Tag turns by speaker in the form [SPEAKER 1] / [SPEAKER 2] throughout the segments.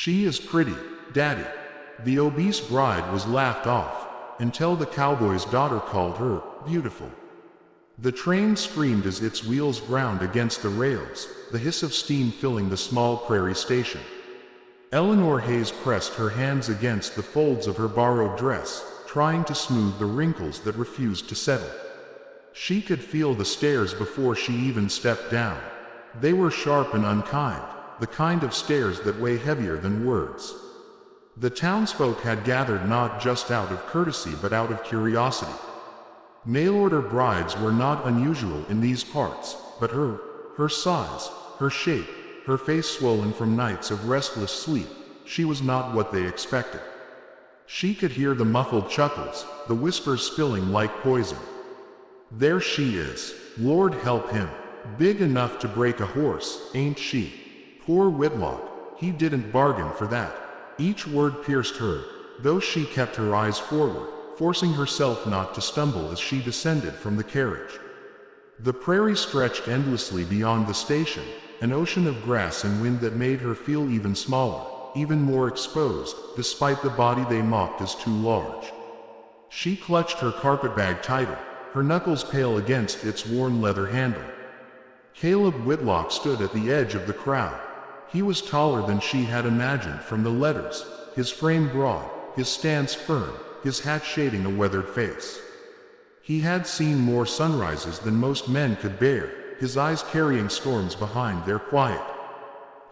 [SPEAKER 1] "She is pretty, Daddy." The obese bride was laughed off, until the cowboy's daughter called her beautiful. The train screamed as its wheels ground against the rails, the hiss of steam filling the small prairie station. Eleanor Hayes pressed her hands against the folds of her borrowed dress, trying to smooth the wrinkles that refused to settle. She could feel the stares before she even stepped down. They were sharp and unkind, the kind of stares that weigh heavier than words. The townsfolk had gathered not just out of courtesy but out of curiosity. Mail-order brides were not unusual in these parts, but her size, her shape, her face swollen from nights of restless sleep, she was not what they expected. She could hear the muffled chuckles, the whispers spilling like poison. "There she is. Lord help him. Big enough to break a horse, ain't she? Poor Whitlock, he didn't bargain for that." Each word pierced her, though she kept her eyes forward, forcing herself not to stumble as she descended from the carriage. The prairie stretched endlessly beyond the station, an ocean of grass and wind that made her feel even smaller, even more exposed, despite the body they mocked as too large. She clutched her carpetbag tighter, her knuckles pale against its worn leather handle. Caleb Whitlock stood at the edge of the crowd. He was taller than she had imagined from the letters, his frame broad, his stance firm, his hat shading a weathered face. He had seen more sunrises than most men could bear, his eyes carrying storms behind their quiet.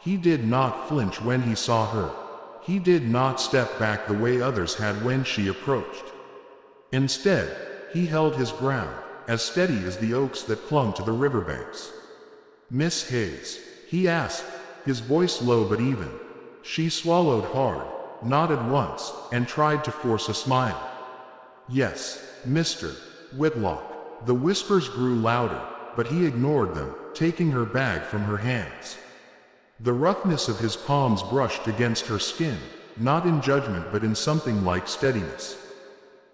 [SPEAKER 1] He did not flinch when he saw her. He did not step back the way others had when she approached. Instead, he held his ground, as steady as the oaks that clung to the riverbanks. "Miss Hayes?" he asked, his voice low but even. She swallowed hard, nodded once, and tried to force a smile. "Yes, Mr. Whitlock." The whispers grew louder, but he ignored them, taking her bag from her hands. The roughness of his palms brushed against her skin, not in judgment but in something like steadiness.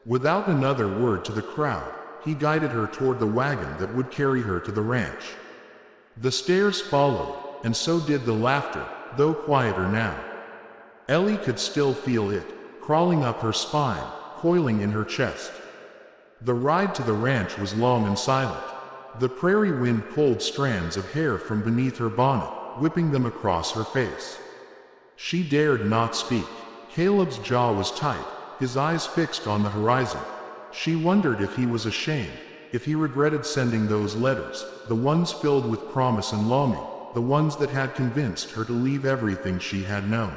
[SPEAKER 1] Without another word to the crowd, he guided her toward the wagon that would carry her to the ranch. The stares followed, and so did the laughter, though quieter now. Ellie could still feel it, crawling up her spine, coiling in her chest. The ride to the ranch was long and silent. The prairie wind pulled strands of hair from beneath her bonnet, whipping them across her face. She dared not speak. Caleb's jaw was tight, his eyes fixed on the horizon. She wondered if he was ashamed, if he regretted sending those letters, the ones filled with promise and longing, the ones that had convinced her to leave everything she had known.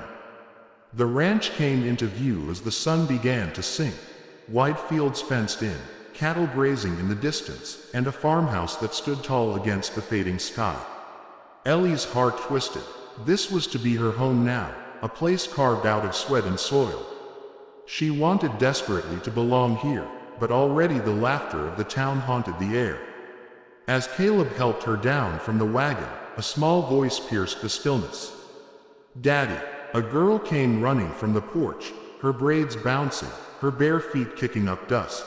[SPEAKER 1] The ranch came into view as the sun began to sink. Wide fields fenced in, cattle grazing in the distance, and a farmhouse that stood tall against the fading sky. Ellie's heart twisted. This was to be her home now, a place carved out of sweat and soil. She wanted desperately to belong here, but already the laughter of the town haunted the air. As Caleb helped her down from the wagon, a small voice pierced the stillness. "Daddy!" A girl came running from the porch, her braids bouncing, her bare feet kicking up dust.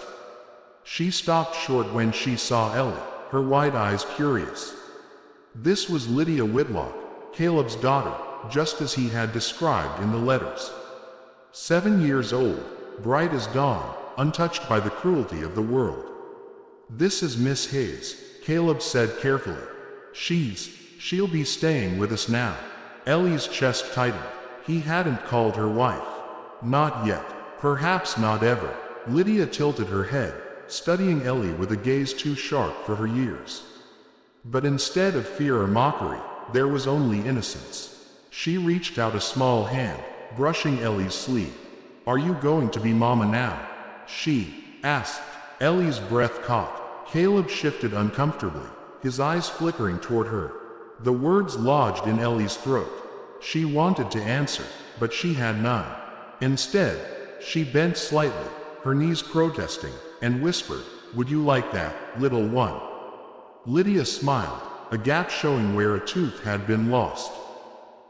[SPEAKER 1] She stopped short when she saw Ellie, her wide eyes curious. This was Lydia Whitlock, Caleb's daughter, just as he had described in the letters. 7 years old, bright as dawn, untouched by the cruelty of the world. "This is Miss Hayes," Caleb said carefully. She'll be staying with us now." Ellie's chest tightened. He hadn't called her wife. Not yet. Perhaps not ever. Lydia tilted her head, studying Ellie with a gaze too sharp for her years. But instead of fear or mockery, there was only innocence. She reached out a small hand, brushing Ellie's sleeve. "Are you going to be Mama now?" she asked. Ellie's breath caught. Caleb shifted uncomfortably, his eyes flickering toward her. The words lodged in Ellie's throat. She wanted to answer, but she had none. Instead, she bent slightly, her knees protesting, and whispered, "Would you like that, little one?" Lydia smiled, a gap showing where a tooth had been lost.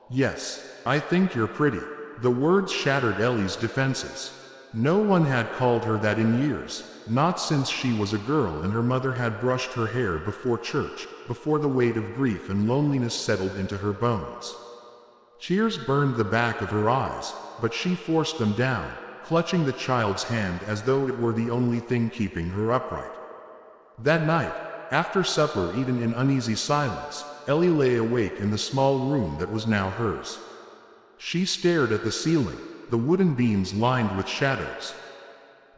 [SPEAKER 1] "Yes, I think you're pretty." The words shattered Ellie's defenses. No one had called her that in years, not since she was a girl and her mother had brushed her hair before church, before the weight of grief and loneliness settled into her bones. Tears burned the back of her eyes, but she forced them down, clutching the child's hand as though it were the only thing keeping her upright. That night, after supper eaten in uneasy silence, Ellie lay awake in the small room that was now hers. She stared at the ceiling, the wooden beams lined with shadows.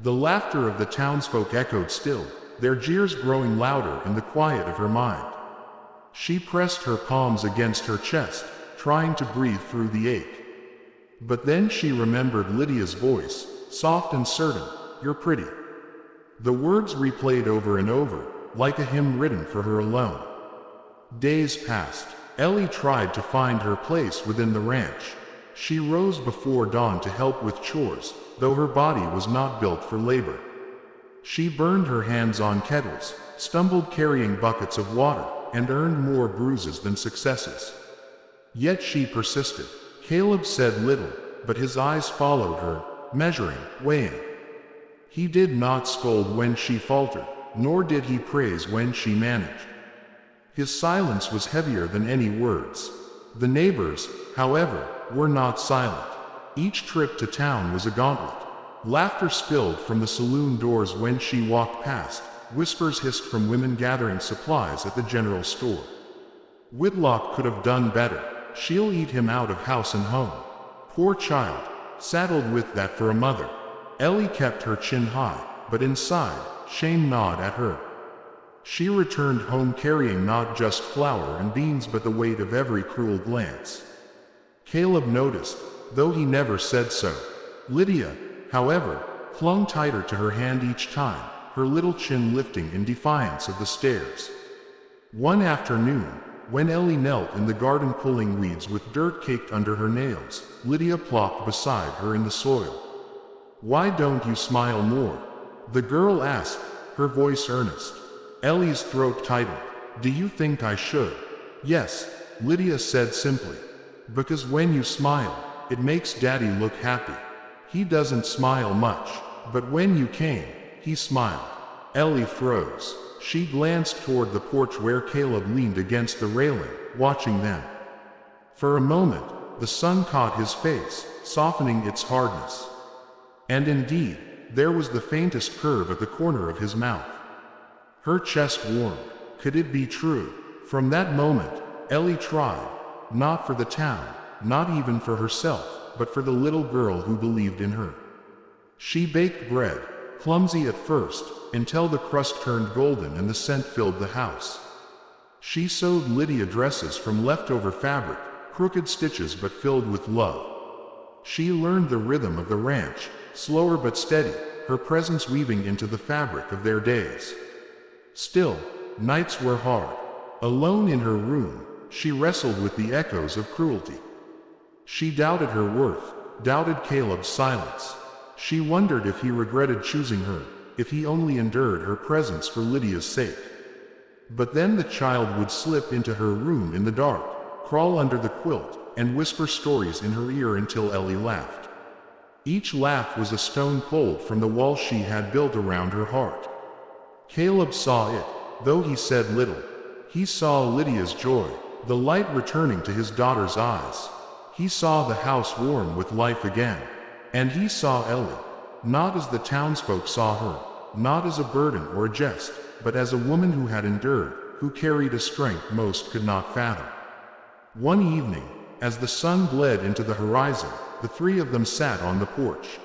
[SPEAKER 1] The laughter of the townsfolk echoed still, their jeers growing louder in the quiet of her mind. She pressed her palms against her chest, trying to breathe through the ache. But then she remembered Lydia's voice, soft and certain, "You're pretty." The words replayed over and over, like a hymn written for her alone. Days passed. Ellie tried to find her place within the ranch. She rose before dawn to help with chores, though her body was not built for labor. She burned her hands on kettles, stumbled carrying buckets of water, and earned more bruises than successes. Yet she persisted. Caleb said little, but his eyes followed her, measuring, weighing. He did not scold when she faltered, nor did he praise when she managed. His silence was heavier than any words. The neighbors, however, were not silent. Each trip to town was a gauntlet. Laughter spilled from the saloon doors when she walked past. Whispers hissed from women gathering supplies at the general store. Whitlock could have done better. She'll eat him out of house and home. Poor child, saddled with that for a mother. Ellie kept her chin high, but inside, shame gnawed at her. She returned home carrying not just flour and beans but the weight of every cruel glance. Caleb noticed, though he never said so. Lydia, however, clung tighter to her hand each time, her little chin lifting in defiance of the stares. One afternoon, when Ellie knelt in the garden pulling weeds with dirt caked under her nails, Lydia plopped beside her in the soil. "Why don't you smile more?" the girl asked, her voice earnest. Ellie's throat tightened. "Do you think I should?" "Yes," Lydia said simply. "Because when you smile, it makes Daddy look happy. He doesn't smile much, but when you came, he smiled." Ellie froze. She glanced toward the porch where Caleb leaned against the railing, watching them. For a moment, the sun caught his face, softening its hardness. And indeed, there was the faintest curve at the corner of his mouth. Her chest warmed. Could it be true? From that moment, Ellie tried, not for the town, not even for herself, but for the little girl who believed in her. She baked bread, clumsy at first, until the crust turned golden and the scent filled the house. She sewed Lydia dresses from leftover fabric, crooked stitches but filled with love. She learned the rhythm of the ranch, slower but steady, her presence weaving into the fabric of their days. Still, nights were hard. Alone in her room, she wrestled with the echoes of cruelty. She doubted her worth, doubted Caleb's silence. She wondered if he regretted choosing her, if he only endured her presence for Lydia's sake. But then the child would slip into her room in the dark, crawl under the quilt, and whisper stories in her ear until Ellie laughed. Each laugh was a stone pulled from the wall she had built around her heart. Caleb saw it, though he said little. He saw Lydia's joy, the light returning to his daughter's eyes. He saw the house warm with life again. And he saw Ellie, not as the townsfolk saw her, not as a burden or a jest, but as a woman who had endured, who carried a strength most could not fathom. One evening, as the sun bled into the horizon, the three of them sat on the porch.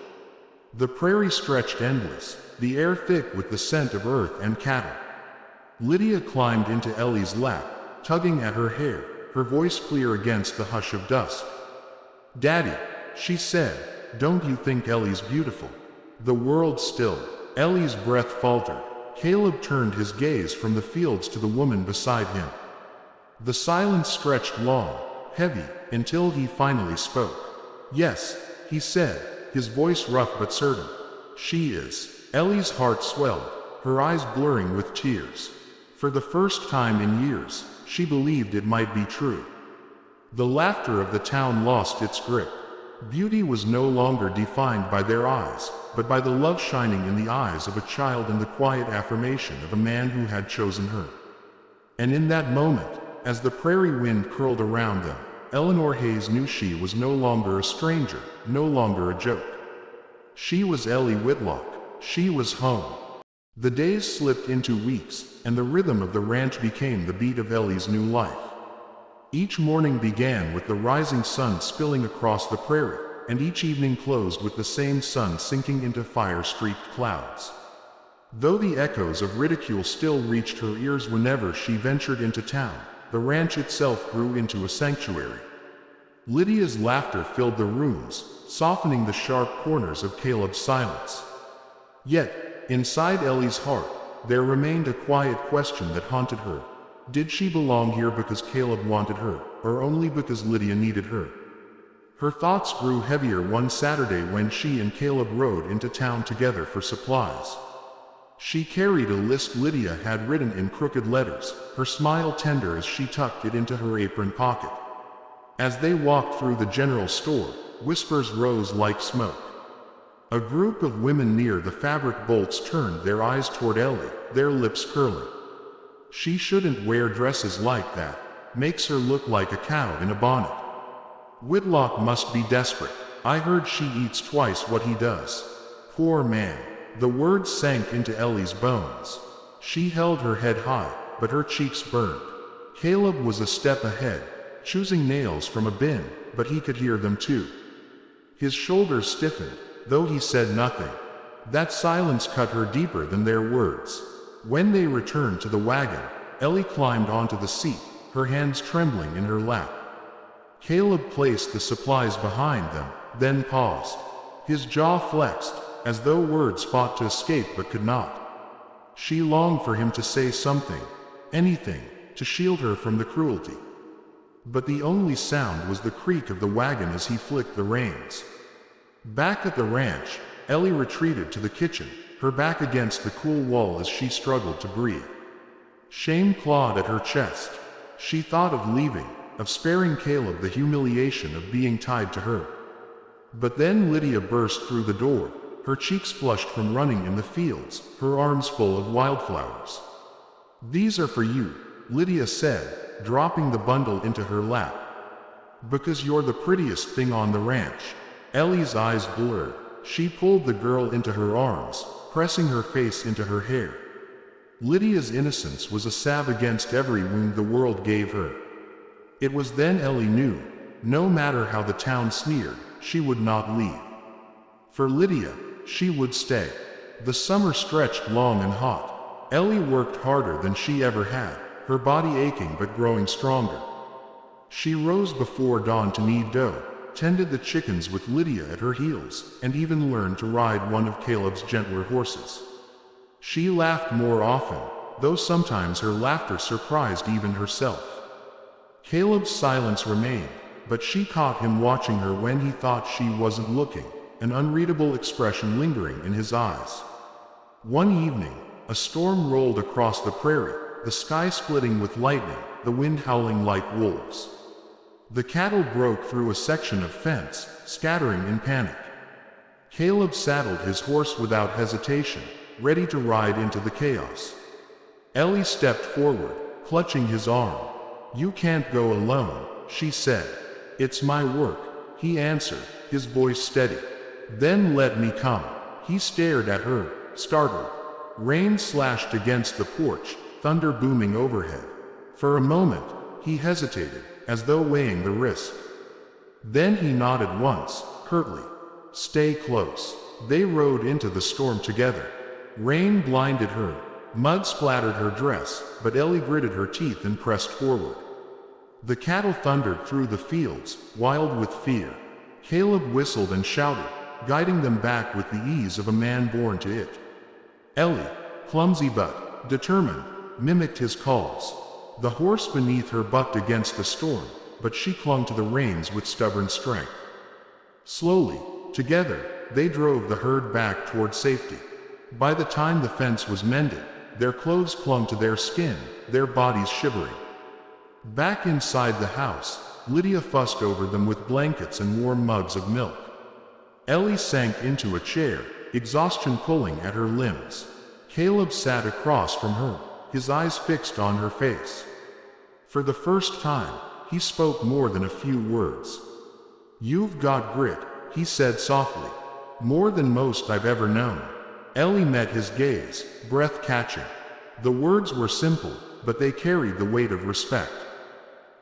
[SPEAKER 1] The prairie stretched endless, the air thick with the scent of earth and cattle. Lydia climbed into Ellie's lap, tugging at her hair, her voice clear against the hush of dusk. "Daddy," she said, "don't you think Ellie's beautiful?" The world stilled. Ellie's breath faltered. Caleb turned his gaze from the fields to the woman beside him. The silence stretched long, heavy, until he finally spoke. "Yes," he said, his voice rough but certain. "She is." Ellie's heart swelled, her eyes blurring with tears. For the first time in years, she believed it might be true. The laughter of the town lost its grip. Beauty was no longer defined by their eyes, but by the love shining in the eyes of a child and the quiet affirmation of a man who had chosen her. And in that moment, as the prairie wind curled around them, Eleanor Hayes knew she was no longer a stranger, no longer a joke. She was Ellie Whitlock. She was home. The days slipped into weeks, and the rhythm of the ranch became the beat of Ellie's new life. Each morning began with the rising sun spilling across the prairie, and each evening closed with the same sun sinking into fire-streaked clouds. Though the echoes of ridicule still reached her ears whenever she ventured into town, the ranch itself grew into a sanctuary. Lydia's laughter filled the rooms, softening the sharp corners of Caleb's silence. Yet, inside Ellie's heart, there remained a quiet question that haunted her. Did she belong here because Caleb wanted her, or only because Lydia needed her? Her thoughts grew heavier one Saturday when she and Caleb rode into town together for supplies. She carried a list Lydia had written in crooked letters, her smile tender as she tucked it into her apron pocket. As they walked through the general store, whispers rose like smoke. A group of women near the fabric bolts turned their eyes toward Ellie, their lips curling. She shouldn't wear dresses like that. Makes her look like a cow in a bonnet. Whitlock must be desperate. I heard she eats twice what he does. Poor man. The words sank into Ellie's bones. She held her head high, but her cheeks burned. Caleb was a step ahead, choosing nails from a bin, but he could hear them too. His shoulders stiffened, though he said nothing. That silence cut her deeper than their words. When they returned to the wagon, Ellie climbed onto the seat, her hands trembling in her lap. Caleb placed the supplies behind them, then paused. His jaw flexed, as though words fought to escape but could not. She longed for him to say something, anything, to shield her from the cruelty. But the only sound was the creak of the wagon as he flicked the reins. Back at the ranch, Ellie retreated to the kitchen, her back against the cool wall as she struggled to breathe. Shame clawed at her chest. She thought of leaving, of sparing Caleb the humiliation of being tied to her. But then Lydia burst through the door, her cheeks flushed from running in the fields, her arms full of wildflowers. "These are for you," Lydia said, dropping the bundle into her lap. "Because you're the prettiest thing on the ranch." Ellie's eyes blurred. She pulled the girl into her arms, pressing her face into her hair. Lydia's innocence was a salve against every wound the world gave her. It was then Ellie knew, no matter how the town sneered, she would not leave. For Lydia, she would stay. The summer stretched long and hot. Ellie worked harder than she ever had, her body aching but growing stronger. She rose before dawn to knead dough, tended the chickens with Lydia at her heels, and even learned to ride one of Caleb's gentler horses. She laughed more often, though sometimes her laughter surprised even herself. Caleb's silence remained, but she caught him watching her when he thought she wasn't looking, an unreadable expression lingering in his eyes. One evening, a storm rolled across the prairie, the sky splitting with lightning, the wind howling like wolves. The cattle broke through a section of fence, scattering in panic. Caleb saddled his horse without hesitation, ready to ride into the chaos. Ellie stepped forward, clutching his arm. "You can't go alone," she said. "It's my work," he answered, his voice steady. "Then let me come." He stared at her, startled. Rain slashed against the porch, thunder booming overhead. For a moment, he hesitated, as though weighing the risk. Then he nodded once, curtly. "Stay close." They rode into the storm together. Rain blinded her. Mud splattered her dress, but Ellie gritted her teeth and pressed forward. The cattle thundered through the fields, wild with fear. Caleb whistled and shouted, guiding them back with the ease of a man born to it. Ellie, clumsy but determined, mimicked his calls. The horse beneath her bucked against the storm, but she clung to the reins with stubborn strength. Slowly, together, they drove the herd back toward safety. By the time the fence was mended, their clothes clung to their skin, their bodies shivering. Back inside the house, Lydia fussed over them with blankets and warm mugs of milk. Ellie sank into a chair, exhaustion pulling at her limbs. Caleb sat across from her, his eyes fixed on her face. For the first time, he spoke more than a few words. "You've got grit," he said softly. "More than most I've ever known." Ellie met his gaze, breath-catching. The words were simple, but they carried the weight of respect.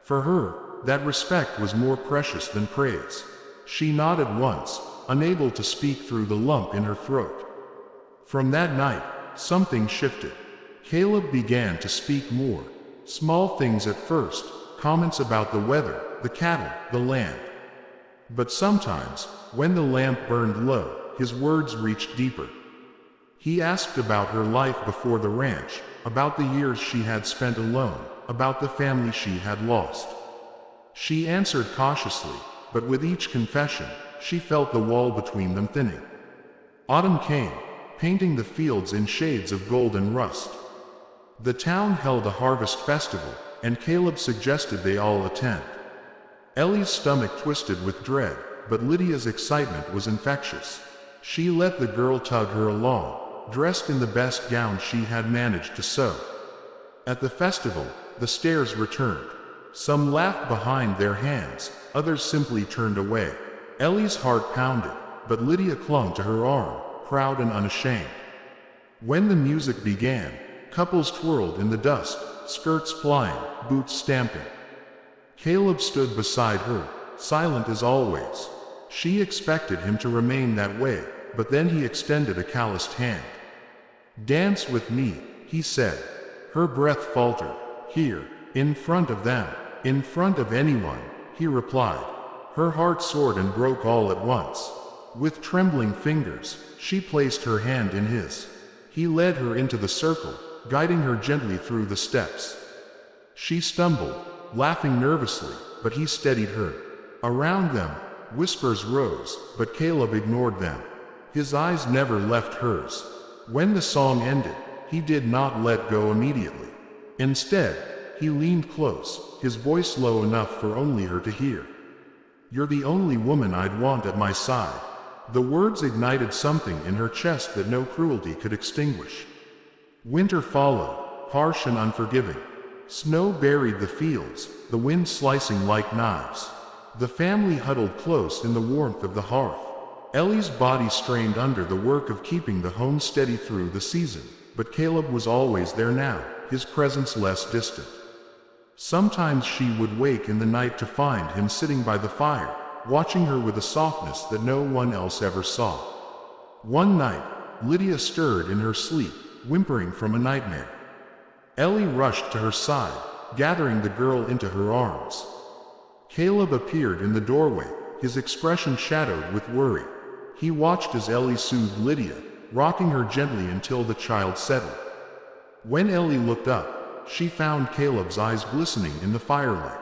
[SPEAKER 1] For her, that respect was more precious than praise. She nodded once, unable to speak through the lump in her throat. From that night, something shifted. Caleb began to speak more. Small things at first, comments about the weather, the cattle, the land. But sometimes, when the lamp burned low, his words reached deeper. He asked about her life before the ranch, about the years she had spent alone, about the family she had lost. She answered cautiously, but with each confession, she felt the wall between them thinning. Autumn came, painting the fields in shades of gold and rust. The town held a harvest festival, and Caleb suggested they all attend. Ellie's stomach twisted with dread, but Lydia's excitement was infectious. She let the girl tug her along, dressed in the best gown she had managed to sew. At the festival, the stares returned. Some laughed behind their hands, others simply turned away. Ellie's heart pounded, but Lydia clung to her arm, proud and unashamed. When the music began, couples twirled in the dust, skirts flying, boots stamping. Caleb stood beside her, silent as always. She expected him to remain that way, but then he extended a calloused hand. "Dance with me," he said. Her breath faltered. "Here, in front of them, in front of anyone," he replied. Her heart soared and broke all at once. With trembling fingers, she placed her hand in his. He led her into the circle, guiding her gently through the steps. She stumbled, laughing nervously, but he steadied her. Around them, whispers rose, but Caleb ignored them. His eyes never left hers. When the song ended, he did not let go immediately. Instead, he leaned close, his voice low enough for only her to hear. "You're the only woman I'd want at my side." The words ignited something in her chest that no cruelty could extinguish. Winter followed, harsh and unforgiving. Snow buried the fields, the wind slicing like knives. The family huddled close in the warmth of the hearth. Ellie's body strained under the work of keeping the home steady through the season, but Caleb was always there now, his presence less distant. Sometimes she would wake in the night to find him sitting by the fire, watching her with a softness that no one else ever saw. One night, Lydia stirred in her sleep, whimpering from a nightmare. Ellie rushed to her side, gathering the girl into her arms. Caleb appeared in the doorway, his expression shadowed with worry. He watched as Ellie soothed Lydia, rocking her gently until the child settled. When Ellie looked up, she found Caleb's eyes glistening in the firelight.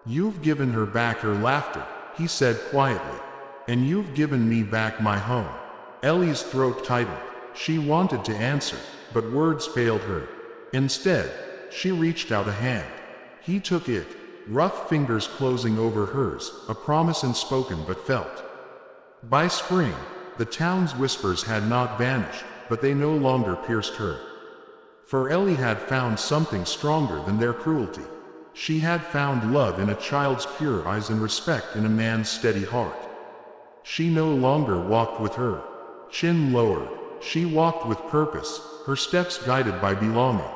[SPEAKER 1] "You've given her back her laughter," he said quietly. "And you've given me back my home." Ellie's throat tightened. She wanted to answer, but words failed her. Instead, she reached out a hand. He took it, rough fingers closing over hers, a promise unspoken but felt. By spring, the town's whispers had not vanished, but they no longer pierced her. For Ellie had found something stronger than their cruelty. She had found love in a child's pure eyes and respect in a man's steady heart. She no longer walked with her chin lowered. She walked with purpose, her steps guided by belonging.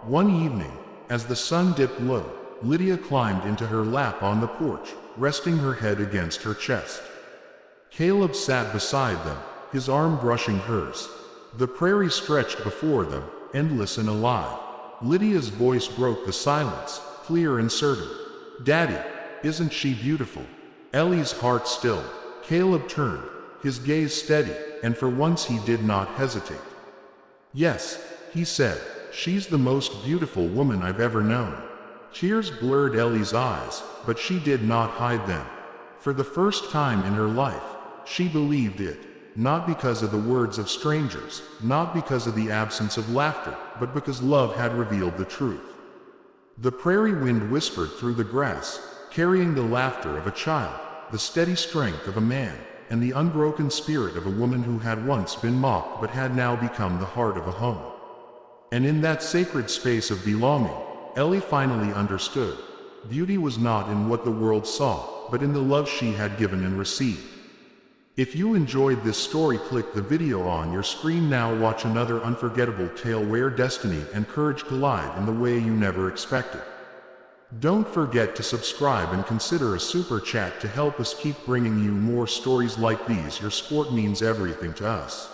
[SPEAKER 1] One evening, as the sun dipped low, Lydia climbed into her lap on the porch, resting her head against her chest. Caleb sat beside them, his arm brushing hers. The prairie stretched before them, endless and alive. Lydia's voice broke the silence, clear and certain. "Daddy, isn't she beautiful?" Ellie's heart stilled. Caleb turned, his gaze steady, and for once he did not hesitate. "Yes," he said, "she's the most beautiful woman I've ever known." Tears blurred Ellie's eyes, but she did not hide them. For the first time in her life, she believed it, not because of the words of strangers, not because of the absence of laughter, but because love had revealed the truth. The prairie wind whispered through the grass, carrying the laughter of a child, the steady strength of a man, and the unbroken spirit of a woman who had once been mocked but had now become the heart of a home. And in that sacred space of belonging, Ellie finally understood. beauty was not in what the world saw, but in the love she had given and received. If you enjoyed this story, click the video on your screen now. Watch another unforgettable tale where destiny and courage collide in the way you never expected. Don't forget to subscribe and consider a super chat to help us keep bringing you more stories like these. Your support means everything to us.